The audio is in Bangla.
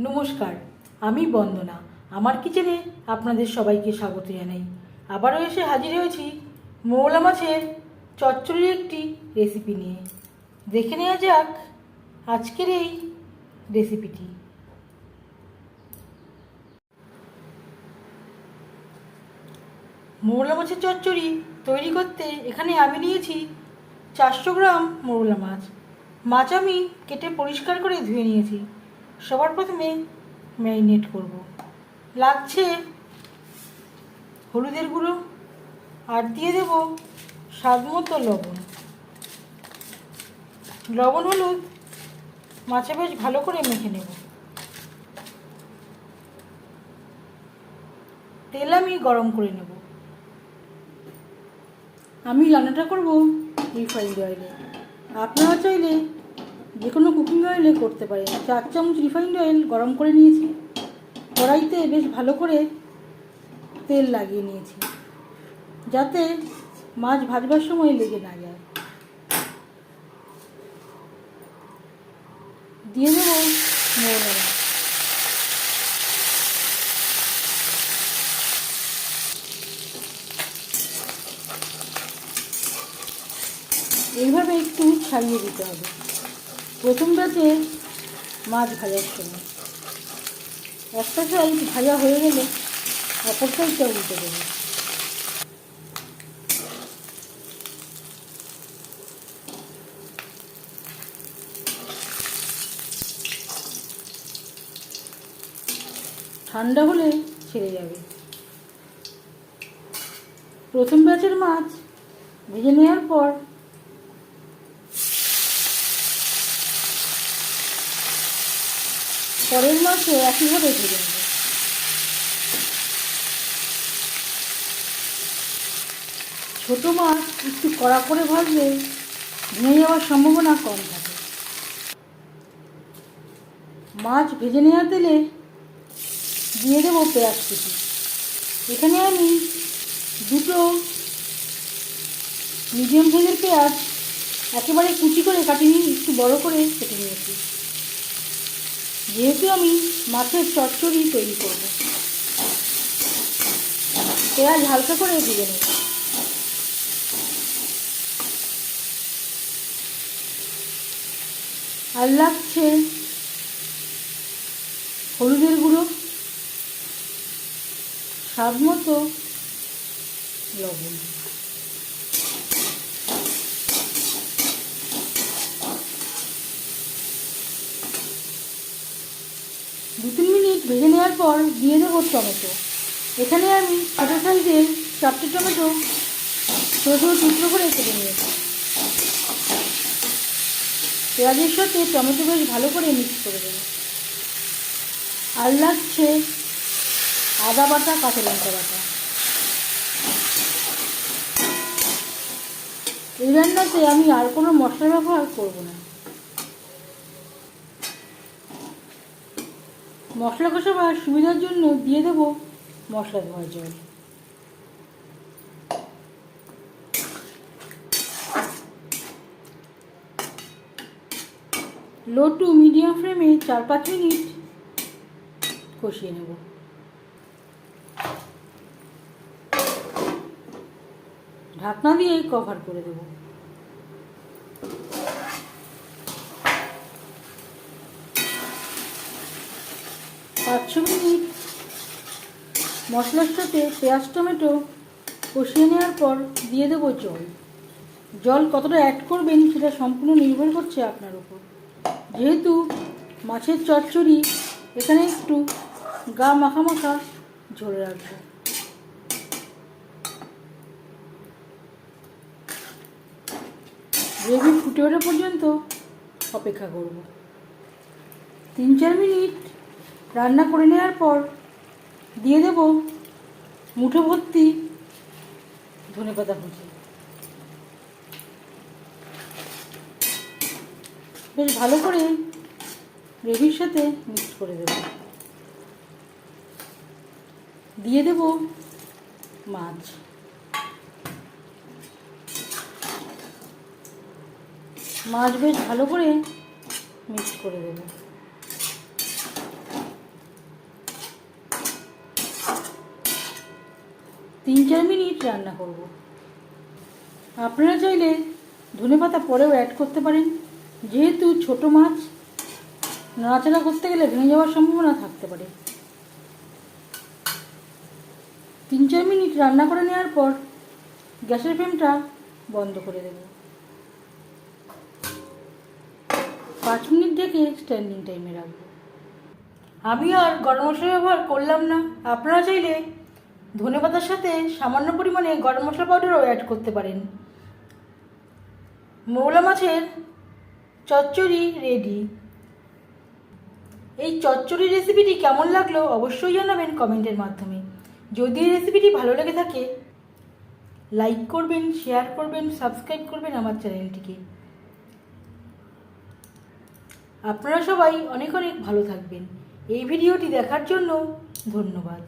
নমস্কার, আমি বন্দনা। আমার কিচেনে আপনাদের সবাইকে স্বাগত জানাই। আবারও এসে হাজির হয়েছি মৌলা মাছের চচ্চড়ির একটি রেসিপি নিয়ে। দেখে নেওয়া যাক আজকের এই রেসিপিটি। মৌলা মাছের চচ্চড়ি তৈরি করতে এখানে আমি নিয়েছি 400 গ্রাম মৌলা মাছ। মাছ আমি কেটে পরিষ্কার করে ধুয়ে নিয়েছি। সবার প্রথমে ম্যারিনেট করব। লাগছে হলুদের গুঁড়ো, আর দিয়ে দেব স্বাদ মতো লবণ। লবণ হলুদ মাছে বেশ ভালো করে মেখে নেব। তেল আমি গরম করে নেব। আমি রান্নাটা করব রিফাইন্ড অয়েলে। আপনারা চাইলে যে কোনো কুকিং অয়েলে করতে পারেন। 4 চামচ রিফাইন্ড অয়েল গরম করে নিয়েছি। কড়াইতে বেশ ভালো করে তেল লাগিয়ে নিয়েছি, যাতে মাছ ভাজবার সময় লেগে না যায়। দিয়ে দেবো মৌলা মাছ। এইভাবে একটু ছাড়িয়ে দিতে হবে প্রথম ব্যাচে মাছ ভাজার সময়। একটা সাইড ভাজা হয়ে গেলে অপর সাইডটা উল্টে দেবো। ঠান্ডা হলে ছেড়ে যাবে। প্রথম ব্যাচের মাছ ভেজে নেওয়ার পর পরের মাছও একইভাবে ভেজে নেব। ছোটো মাছ একটু কড়া করে ভাজলে ভেঙে যাওয়ার সম্ভাবনা কম থাকে। মাছ ভেজে নেওয়া তেলে দিয়ে দেবো পেঁয়াজ কুচি। এখানে আমি দুটো মিডিয়াম সাইজের পেঁয়াজ একেবারে কুচি করে কাটিয়ে একটু বড় করে কেটে নিয়েছি। যেহেতু আমি মাছের চচ্চড়ি তৈরি করব, পেঁয়াজ হালকা করে ভেজে নেব। আর লাগছে হলুদের গুঁড়ো, স্বাদ মতো লবণ। দু 3 মিনিট ভেজে নেওয়ার পর দিয়ে দেবো টমেটো। এখানে আমি ছোটো সাইজের 4টে টমেটো ছোটো ছোটো টুকরো করে কেটে নিয়েছি। পেঁয়াজের সাথে টমেটো বেশ ভালো করে মিক্স করে দেবো। আর লাগছে আদা বাটা, কাঁচা লঙ্কা বাটা। এই রান্নাতে আমি আর কোনো মশলা ব্যবহার করব না। মশলা কষাবার সুবিধার জন্য দিয়ে দেবো মশলা ধোয়ার জল। লো টু মিডিয়াম ফ্লেমে 4-5 মিনিট কষিয়ে নেব। ঢাকনা দিয়ে কভার করে দেব। 5-6 মিনিট মশলার সাথে পেঁয়াজ টমেটো কষিয়ে নেওয়ার পর দিয়ে দেবো জল। জল কতটা অ্যাড করবেন সেটা সম্পূর্ণ নির্ভর করছে আপনার উপর। যেহেতু মাছের চচ্চড়ি, এখানে একটু গা মাখা মাখা ঝোল রাখবো। গ্রেভি ফুটে ওঠা পর্যন্ত অপেক্ষা করব। 3-4 মিনিট রান্না করে নেওয়ার পর দিয়ে দেব মুঠো ভর্তি ধনেপাতা কুচি। বেশ ভালো করে গ্রেভির সাথে মিক্স করে দেব। দিয়ে দেব মাছ। মাছ বেশ ভালো করে মিক্স করে দেব। 3-4 মিনিট রান্না করব। আপনারা চাইলে ধনেপাতা পরেও অ্যাড করতে পারেন, যেহেতু ছোট মাছ নাড়াচাড়া করতে গেলে ভেঙে যাওয়ার সম্ভাবনা থাকতে পারে। 3-4 মিনিট রান্না করে নেওয়ার পর গ্যাসের ফ্লেমটা বন্ধ করে দেব। 5 মিনিট ঢেকে স্ট্যান্ডিং টাইমে রাখবো। আমি আর গরম মশলা ব্যবহার করলাম না। আপনারা চাইলে ধনেপাতার সাথে সামান্য পরিমাণে গরম মশলা পাউডারও অ্যাড করতে পারেন। মৌলা মাছের চচ্চড়ি রেডি। এই চচ্চড়ি রেসিপিটি কেমন লাগলো অবশ্যই জানাবেন কমেন্টের মাধ্যমে। যদি এই রেসিপিটি ভালো লেগে থাকে লাইক করবেন, শেয়ার করবেন, সাবস্ক্রাইব করবেন আমার চ্যানেলটিকে। আপনারা সবাই অনেক অনেক ভালো থাকবেন। এই ভিডিওটি দেখার জন্য ধন্যবাদ।